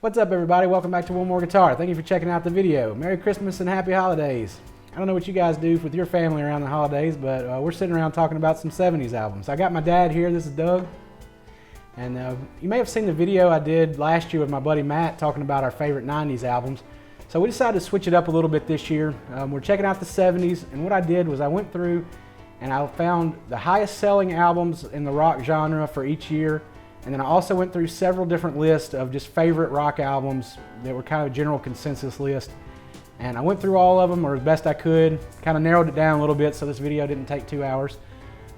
What's up, everybody? Welcome back to One More Guitar. Thank you for checking out the video. Merry Christmas and Happy Holidays. I don't know what you guys do with your family around the holidays, but we're sitting around talking about some 70s albums. I got my dad here. This is Doug. And you may have seen the video I did last year with my buddy Matt talking about our favorite 90s albums. So we decided to switch it up a little bit this year. We're checking out the 70s, and what I did was I went through and I found the highest selling albums in the rock genre for each year. And then I also went through several different lists of just favorite rock albums that were kind of a general consensus list. And I went through all of them, or as best I could, kind of narrowed it down a little bit so this video didn't take 2 hours.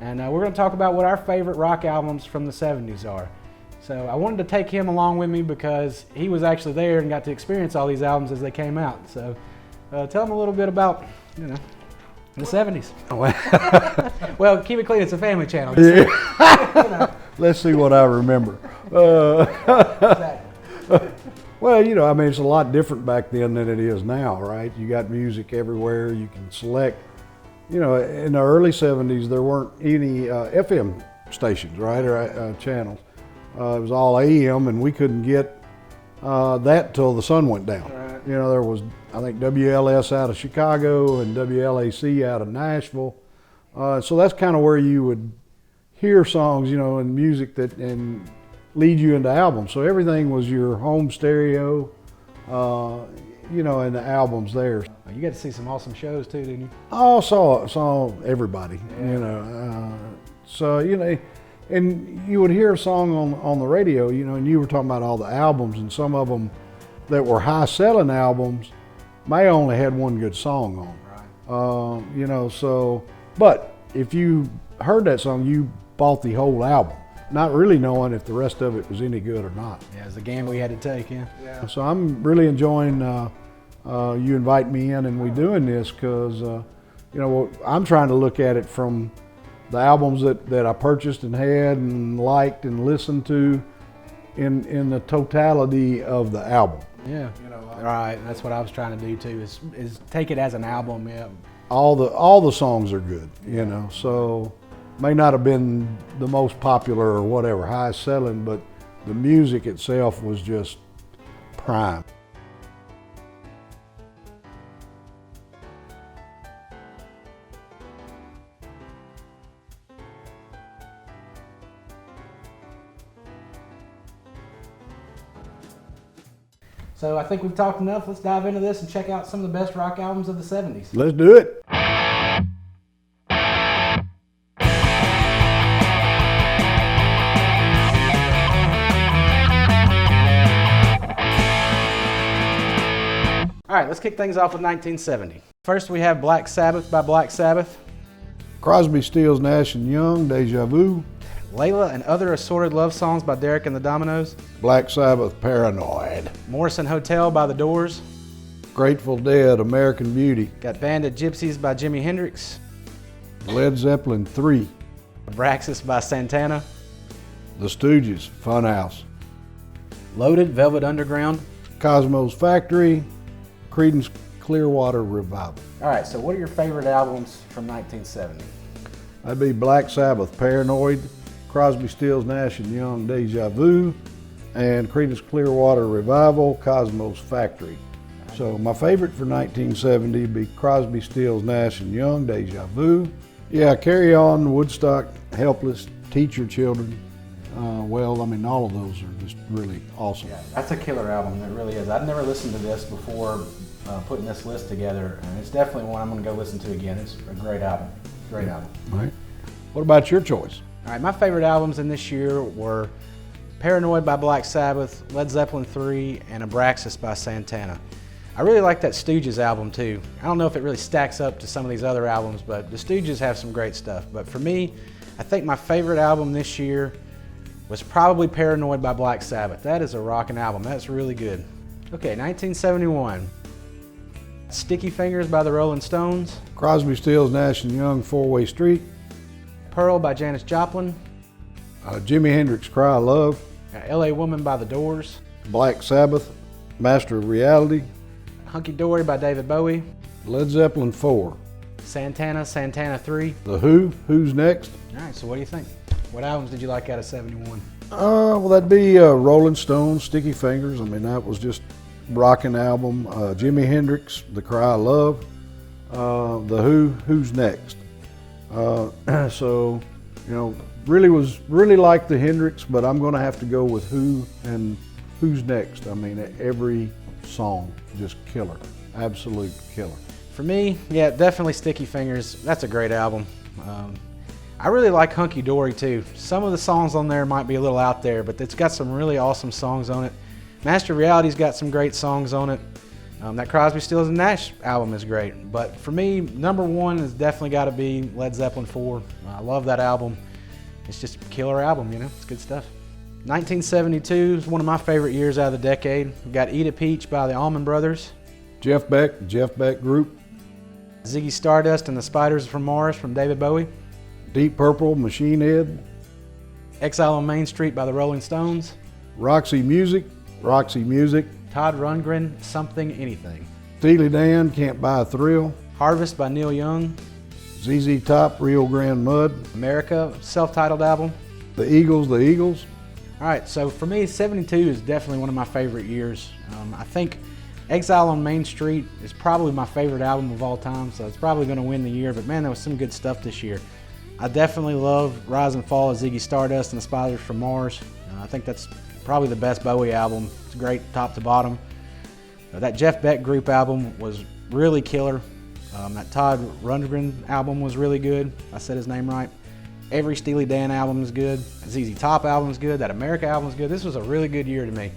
And we're going to talk about what our favorite rock albums from the 70s are. So I wanted to take him along with me because he was actually there and got to experience all these albums as they came out. So tell him a little bit about, you know, the 70s. Well, keep it clean, it's a family channel. Yeah. You know. Let's see what I remember. Exactly. Well, you know, I mean, it's a lot different back then than it is now, right? You got music everywhere. You can select, you know, in the early 70s, there weren't any FM stations, right, or channels. It was all AM, and we couldn't get that till the sun went down. Right. You know, there was, I think, WLS out of Chicago and WLAC out of Nashville. So that's kind of where you would hear songs, you know, and music that and lead you into albums. So everything was your home stereo, you know, and the albums there. You got to see some awesome shows too, didn't you? I saw everybody, Yeah. you know. So, you know, and you would hear a song on the radio, you know, and you were talking about all the albums, and some of them that were high-selling albums may only had one good song on. Right. You know, so, but if you heard that song, you bought the whole album, not really knowing if the rest of it was any good or not. Yeah, it was a gamble we had to take, yeah. So I'm really enjoying you invite me in and we doing this because, you know, I'm trying to look at it from the albums that I purchased and had and liked and listened to in the totality of the album. Yeah, you know, right. That's what I was trying to do too. Is take it as an album. Yeah. All the songs are good, you know. So may not have been the most popular or whatever, highest selling, but the music itself was just prime. So I think we've talked enough. Let's dive into this and check out some of the best rock albums of the 70s. Let's do it. All right, let's kick things off with 1970. First, we have Black Sabbath by Black Sabbath. Crosby, Stills, Nash & Young, Deja Vu. Layla and Other Assorted Love Songs by Derek and the Dominoes. Black Sabbath, Paranoid. Morrison Hotel by The Doors. Grateful Dead, American Beauty. Got Bandit Gypsies by Jimi Hendrix. Led Zeppelin 3. Abraxas by Santana. The Stooges, Funhouse. Loaded, Velvet Underground. Cosmo's Factory. Creedence Clearwater Revival. All right, so what are your favorite albums from 1970? That'd be Black Sabbath, Paranoid, Crosby, Stills, Nash & Young, Deja Vu, and Creedence Clearwater Revival, Cosmo's Factory. So my favorite for 1970 would be Crosby, Stills, Nash & Young, Deja Vu. Yeah, Carry On, Woodstock, Helpless, Teach Your Children. Well, I mean, all of those are just really awesome. Yeah, that's a killer album, it really is. I've never listened to this before putting this list together, and it's definitely one I'm going to go listen to again. It's a great album. Great album. All right. What about your choice? All right, my favorite albums in this year were Paranoid by Black Sabbath, Led Zeppelin 3, and Abraxas by Santana. I really like that Stooges album too. I don't know if it really stacks up to some of these other albums, but the Stooges have some great stuff. But for me, I think my favorite album this year was probably Paranoid by Black Sabbath. That is a rockin' album. That's really good. Okay, 1971. Sticky Fingers by the Rolling Stones. Crosby, Stills, Nash & Young, Four-Way Street. Pearl by Janis Joplin. Jimi Hendrix, Cry of Love. LA Woman by The Doors. Black Sabbath, Master of Reality. Hunky Dory by David Bowie. Led Zeppelin 4. Santana, Santana 3. The Who, Who's Next? All right, so what do you think? What albums did you like out of 71? Well, that'd be Rolling Stones, Sticky Fingers. I mean, that was just rocking album. Jimi Hendrix, The Cry of Love. The Who, Who's Next. So, you know, really like the Hendrix, but I'm going to have to go with Who and Who's Next. I mean, every song just killer, absolute killer. For me, yeah, definitely Sticky Fingers. That's a great album. I really like Hunky Dory too. Some of the songs on there might be a little out there, but it's got some really awesome songs on it. Master of Reality's got some great songs on it. That Crosby, Stills and Nash album is great. But for me, number one has definitely got to be Led Zeppelin 4. I love that album. It's just a killer album, you know, it's good stuff. 1972 is one of my favorite years out of the decade. We've got Eat a Peach by the Allman Brothers. Jeff Beck Group. Ziggy Stardust and the Spiders from Mars from David Bowie. Deep Purple, Machine Head. Exile on Main Street by the Rolling Stones. Roxy Music. Todd Rundgren, Something Anything. Steely Dan, Can't Buy a Thrill. Harvest by Neil Young. ZZ Top, Rio Grande Mud. America, self-titled album. The Eagles. All right, so for me, 72 is definitely one of my favorite years. I think Exile on Main Street is probably my favorite album of all time, so it's probably going to win the year, but man, there was some good stuff this year. I definitely love Rise and Fall of Ziggy Stardust and the Spiders from Mars. I think that's probably the best Bowie album. It's great top to bottom. That Jeff Beck Group album was really killer. That Todd Rundgren album was really good. I said his name right. Every Steely Dan album is good. That ZZ Top album is good. That America album is good. This was a really good year to me.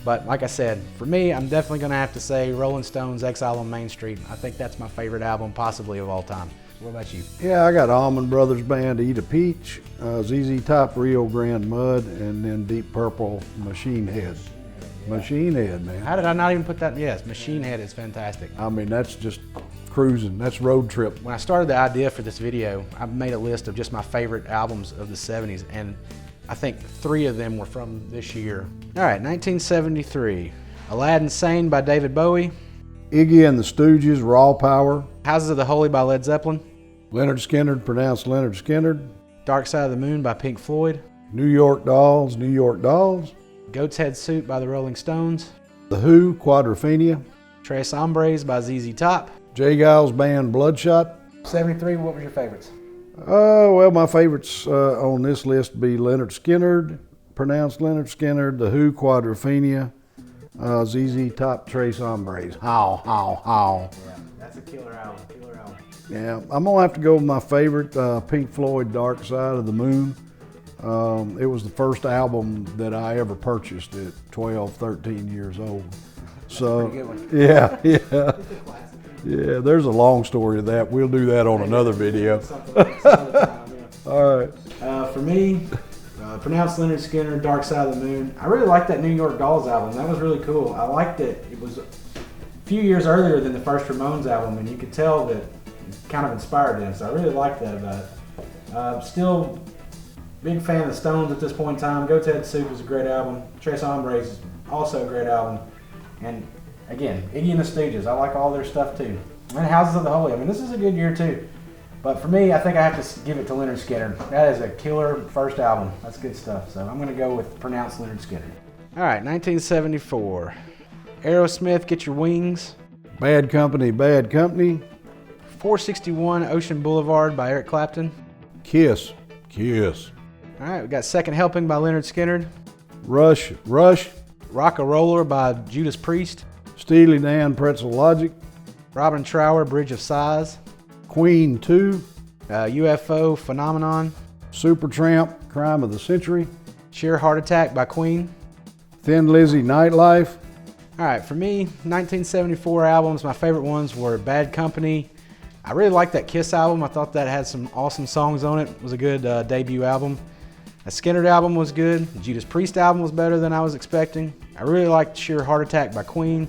But like I said, for me, I'm definitely going to have to say Rolling Stones' Exile on Main Street. I think that's my favorite album possibly of all time. What about you? Yeah, I got Allman Brothers Band, Eat a Peach, ZZ Top, Rio Grande Mud, and then Deep Purple, Machine Head. Machine Head, man. How did I not even put that? Yes, Machine Head is fantastic. I mean, that's just cruising. That's road trip. When I started the idea for this video, I made a list of just my favorite albums of the 70s, and I think 3 of them were from this year. All right, 1973. Aladdin Sane by David Bowie. Iggy and the Stooges, Raw Power. Houses of the Holy by Led Zeppelin. Leonard Skinner, pronounced Leonard Skinner. Dark Side of the Moon by Pink Floyd. New York Dolls. Goat's Head Suit by the Rolling Stones. The Who, Quadrophenia. Tres Hombres by ZZ Top. J. Giles Band, Bloodshot. 73, what was your favorites? Well, my favorites on this list would be Leonard Skinner, pronounced Leonard Skinner, The Who, Quadrophenia, ZZ Top, Tres Hombres. How. Yeah, that's a killer album. Yeah, I'm gonna have to go with my favorite, Pink Floyd, Dark Side of the Moon. It was the first album that I ever purchased at 12, 13 years old. So, that's a pretty good one. Yeah, there's a long story to that. We'll do that on another video. All right. For me, pronounced Leonard Skinner, Dark Side of the Moon. I really liked that New York Dolls album. That was really cool. I liked it. It was a few years earlier than the first Ramones album, and you could tell that it kind of inspired them. So I really liked that about it. Still big fan of the Stones at this point in time. Goat's Head Soup is a great album. Tres Hombres is also a great album. And again, Iggy and the Stooges, I like all their stuff too. And Houses of the Holy, I mean, this is a good year too. But for me, I think I have to give it to Leonard Skinner. That is a killer first album. That's good stuff. So I'm going to go with pronounced Leonard Skinner. All right, 1974. Aerosmith, Get Your Wings. Bad Company. 461 Ocean Boulevard by Eric Clapton. Kiss. All right, we got Second Helping by Leonard Skinner. Rush. Rock-a-Roller by Judas Priest. Steely Dan, Pretzel Logic. Robin Trower, Bridge of Sighs. Queen 2. UFO, Phenomenon. Supertramp, Crime of the Century. Sheer Heart Attack by Queen. Thin Lizzy, Nightlife. All right, for me, 1974 albums, my favorite ones were Bad Company. I really liked that Kiss album. I thought that had some awesome songs on it. It was a good debut album. The Skinner album was good. The Judas Priest album was better than I was expecting. I really liked Sheer Heart Attack by Queen.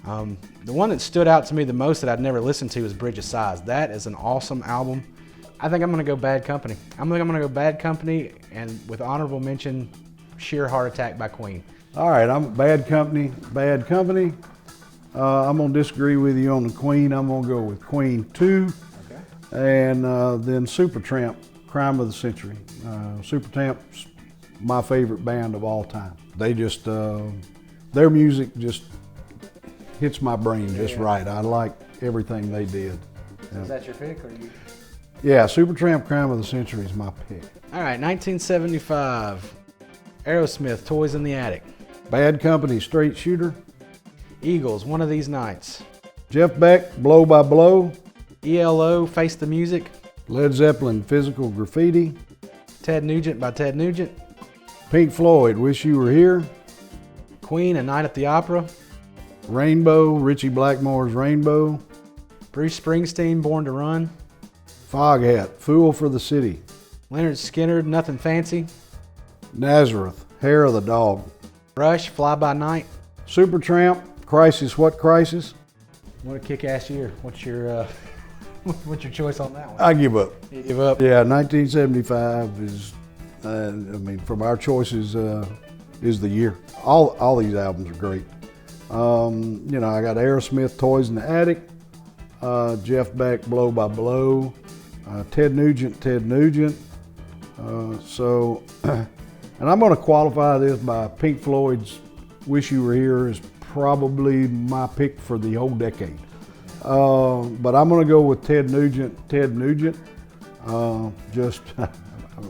The one that stood out to me the most that I'd never listened to is Bridge of Sighs. That is an awesome album. I think I'm going to go Bad Company. I'm going to go Bad Company, and with honorable mention, Sheer Heart Attack by Queen. All right, I'm Bad Company. I'm going to disagree with you on the Queen. I'm going to go with Queen 2. Okay. And then Supertramp, Crime of the Century. Supertramp my favorite band of all time. They just, their music just hits my brain just right. I like everything they did. So is that your pick, or you? Yeah, Supertramp Crime of the Century is my pick. All right, 1975. Aerosmith, Toys in the Attic. Bad Company, Straight Shooter. Eagles, One of These Nights. Jeff Beck, Blow by Blow. ELO, Face the Music. Led Zeppelin, Physical Graffiti. Ted Nugent by Ted Nugent. Pink Floyd, Wish You Were Here. Queen, A Night at the Opera. Rainbow, Richie Blackmore's Rainbow. Bruce Springsteen, Born to Run. Foghat, Fool for the City. Leonard Skinner, Nothing Fancy. Nazareth, Hair of the Dog. Rush, Fly By Night. Supertramp, Crisis What Crisis. What a kick-ass year. What's your what's your choice on that one? I give up. You give up? Yeah, 1975 is, I mean, from our choices, is the year. All these albums are great. You know, I got Aerosmith, Toys in the Attic, Jeff Beck, Blow by Blow, Ted Nugent. So, and I'm going to qualify this by Pink Floyd's Wish You Were Here is probably my pick for the whole decade. But I'm going to go with Ted Nugent. Just,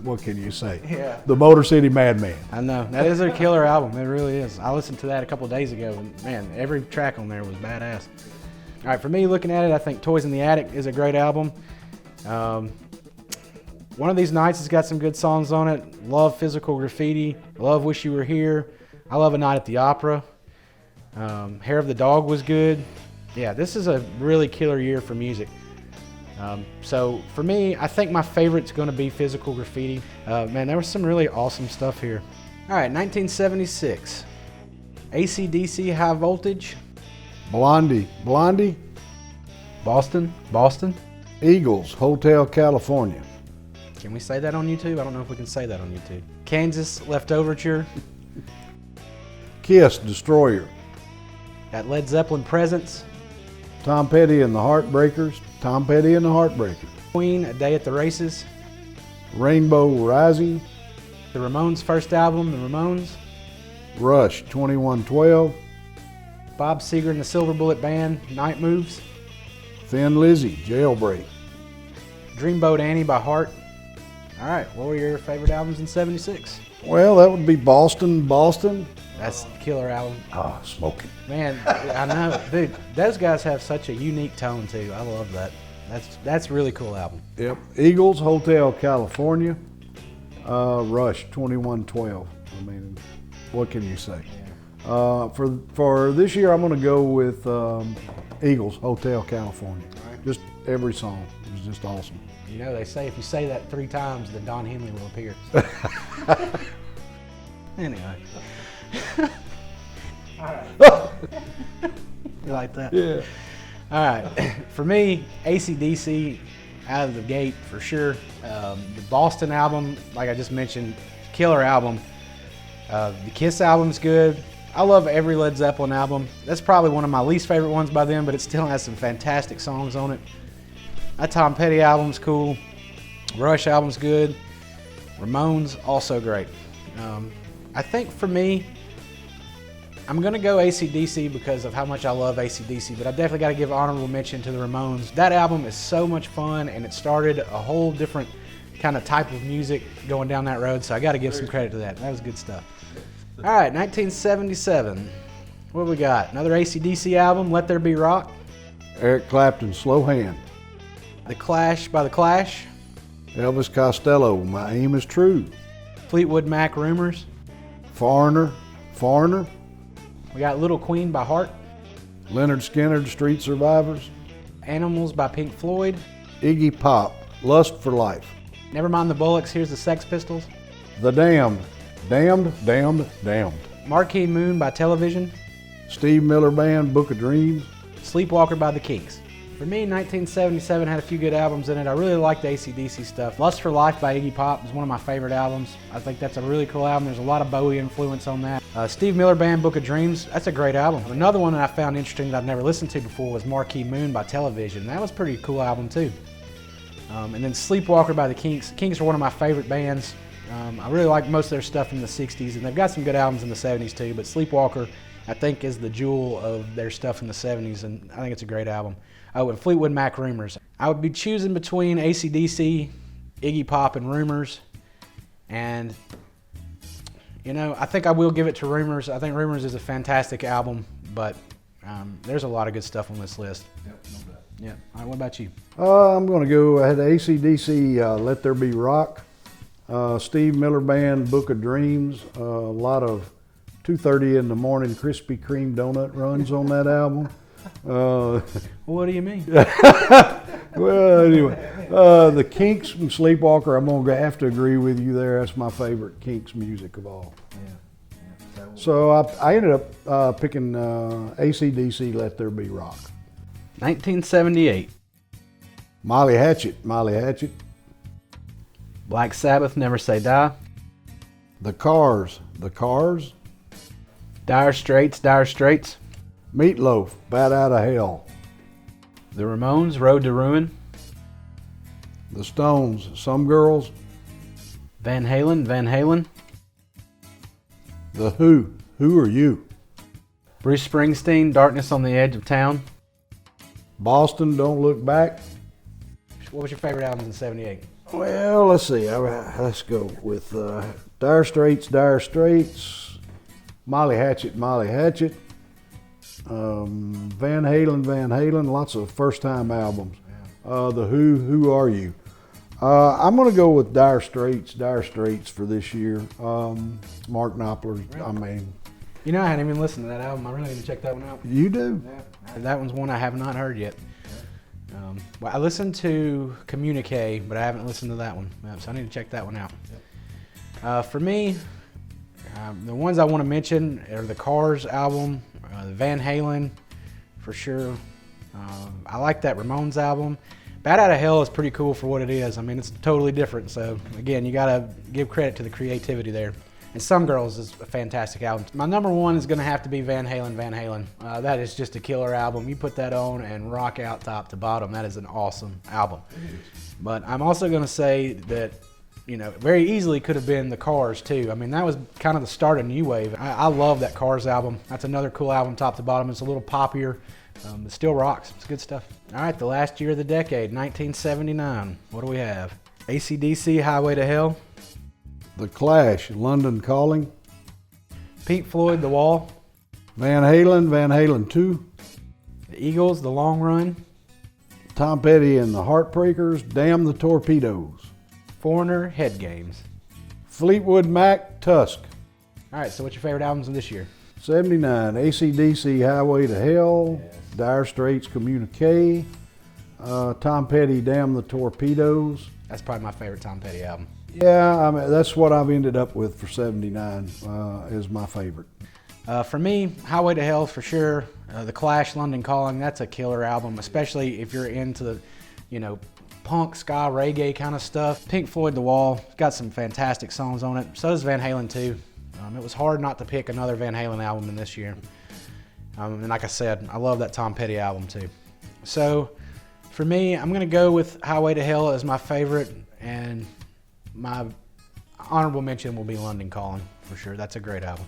what can you say? Yeah. The Motor City Madman. I know. That is a killer album. It really is. I listened to that a couple days ago, and man, every track on there was badass. All right, for me, looking at it, I think Toys in the Attic is a great album. One of These Nights has got some good songs on it. Love Physical Graffiti. Love Wish You Were Here. I love A Night at the Opera. Hair of the Dog was good. Yeah, this is a really killer year for music. So for me, I think my favorite's going to be Physical Graffiti. Man, there was some really awesome stuff here. All right, 1976. AC/DC, High Voltage. Blondie. Boston. Eagles, Hotel California. Can we say that on YouTube? I don't know if we can say that on YouTube. Kansas, Leftoverture. Kiss, Destroyer. Got Led Zeppelin, Presence. Tom Petty and the Heartbreakers. Queen, A Day at the Races. Rainbow Rising. The Ramones' first album, The Ramones. Rush, 2112. Bob Seger and the Silver Bullet Band, Night Moves. Thin Lizzy, Jailbreak. Dreamboat Annie by Heart. All right, what were your favorite albums in 76? Well, that would be Boston. That's the killer album. Ah, Smoking. Man, I know. Dude, those guys have such a unique tone, too. I love that. That's a really cool album. Yep. Eagles, Hotel California. Rush, 2112. I mean, what can you say? Yeah. For this year, I'm going to go with Eagles, Hotel California. Right. Just every song. It was just awesome. You know, they say if you say that 3 times, then Don Henley will appear. Anyway. All right. You like that? Yeah. All right. For me, AC/DC out of the gate for sure. The Boston album, like I just mentioned, killer album. The Kiss album's good. I love every Led Zeppelin album. That's probably one of my least favorite ones by them, but it still has some fantastic songs on it. That Tom Petty album's cool. Rush album's good. Ramones, also great. I think for me, I'm going to go AC/DC because of how much I love AC/DC, but I definitely got to give honorable mention to the Ramones. That album is so much fun, and it started a whole different kind of type of music going down that road, so I got to give some credit to that. That was good stuff. All right, 1977. What we got? Another AC/DC album, Let There Be Rock. Eric Clapton, Slow Hand. The Clash by The Clash. Elvis Costello, My Aim Is True. Fleetwood Mac, Rumors. Foreigner. We got Little Queen by Heart. Leonard Skinner, Street Survivors. Animals by Pink Floyd. Iggy Pop, Lust for Life. Nevermind the Bollocks, here's the Sex Pistols. The Damned. Damned. Marquee Moon by Television. Steve Miller Band, Book of Dreams. Sleepwalker by The Kinks. For me, 1977 had a few good albums in it. I really liked the AC/DC stuff. Lust for Life by Iggy Pop is one of my favorite albums. I think that's a really cool album. There's a lot of Bowie influence on that. Steve Miller Band, Book of Dreams, that's a great album. Another one that I found interesting that I've never listened to before was Marquee Moon by Television. That was a pretty cool album too. And then Sleepwalker by The Kinks. Kinks are one of my favorite bands. I really like most of their stuff from the 60s, and they've got some good albums in the 70s too, but Sleepwalker, I think, is the jewel of their stuff in the 70s, and I think it's a great album. Oh, and Fleetwood Mac, Rumors. I would be choosing between AC/DC, Iggy Pop, and Rumors, and you know, I think I will give it to Rumors. I think Rumors is a fantastic album, but there's a lot of good stuff on this list. Yep, no doubt. Yeah. All right, what about you? I'm going to go ahead AC/DC, Let There Be Rock. Steve Miller Band, Book of Dreams. A lot of 2:30 in the morning Krispy Kreme donut runs on that album. What do you mean? Well, anyway, the Kinks from Sleepwalker, I'm going to have to agree with you there. That's my favorite Kinks music of all. Yeah. So I ended up picking AC/DC, Let There Be Rock. 1978. Molly Hatchet. Black Sabbath, Never Say Die. The Cars. Dire Straits. Meatloaf, Bat Out of Hell. The Ramones, Road to Ruin. The Stones, Some Girls. Van Halen. The Who Are You? Bruce Springsteen, Darkness on the Edge of Town. Boston, Don't Look Back. What was your favorite album in '78? Well, let's see. Let's go with Dire Straits. Molly Hatchet. Van Halen. Lots of first-time albums. Yeah. The Who Are You? I'm going to go with Dire Straits for this year. Mark Knopfler. Really? I mean, You know, I hadn't even listened to that album. I really need to check that one out. you do. Yeah. That one's one I have not heard yet. Well, I listened to Communique, but I haven't listened to that one. So I need to check that one out. For me, the ones I want to mention are the Cars album, the Van Halen, for sure. I like that Ramones album. Bat Out of Hell is pretty cool for what it is. I mean, it's totally different. So again, you got to give credit to the creativity there. And Some Girls is a fantastic album. My number one is going to have to be Van Halen. That is just a killer album. You put that on and rock out top to bottom. That is an awesome album. But I'm also going to say that, you know, very easily could have been the Cars too. I mean, that was kind of the start of New Wave. I love that Cars album. That's another cool album top to bottom. It's a little poppier. It still rocks. It's good stuff. All right, the last year of the decade, 1979. What do we have? AC/DC, Highway to Hell. The Clash, London Calling. Pink Floyd, The Wall. Van Halen 2. The Eagles, The Long Run. Tom Petty and the Heartbreakers, Damn the Torpedoes. Foreigner, Head Games. Fleetwood Mac, Tusk. All right, so what's your favorite albums of this year? 79, AC/DC, Highway to Hell. Dire Straits, Communique. Tom Petty, Damn the Torpedoes. That's probably my favorite Tom Petty album. Yeah, I mean, that's what I've ended up with for 79 is my favorite. For me, Highway to Hell for sure. The Clash, London Calling, that's a killer album, especially if you're into the, you know, punk, ska, reggae kind of stuff. Pink Floyd, The Wall, it's got some fantastic songs on it. So does Van Halen too. It was hard not to pick another Van Halen album in this year. And like I said, I love that Tom Petty album too. So for me, I'm gonna go with Highway to Hell as my favorite, and my honorable mention will be London Calling for sure. That's a great album.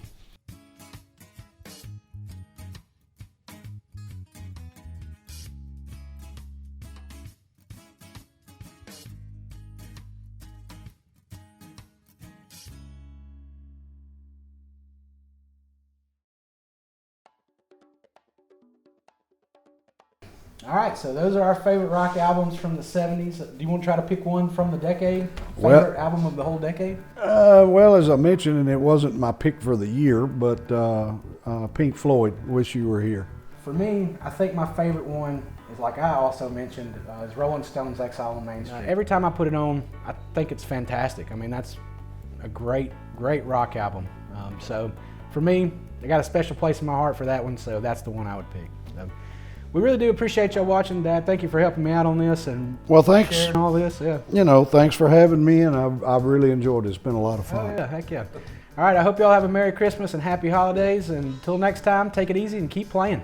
All right, so those are our favorite rock albums from the 70s. Do you want to try to pick one from the decade? Favorite album of the whole decade? Well, as I mentioned, and it wasn't my pick for the year, but Pink Floyd, Wish You Were Here. For me, I think my favorite one is, like I also mentioned, is Rolling Stones' Exile on Main Street. Every time I put it on, I think it's fantastic. I mean, that's a great rock album. So for me, I got a special place in my heart for that one, so that's the one I would pick. So, we really do appreciate y'all watching, Dad. Thank you for helping me out on this and well, thanks. Sharing all this. Yeah. You know, thanks for having me, and I've really enjoyed it. It's been a lot of fun. Oh, yeah, heck yeah. All right, I hope y'all have a Merry Christmas and Happy Holidays. And until next time, take it easy and keep playing.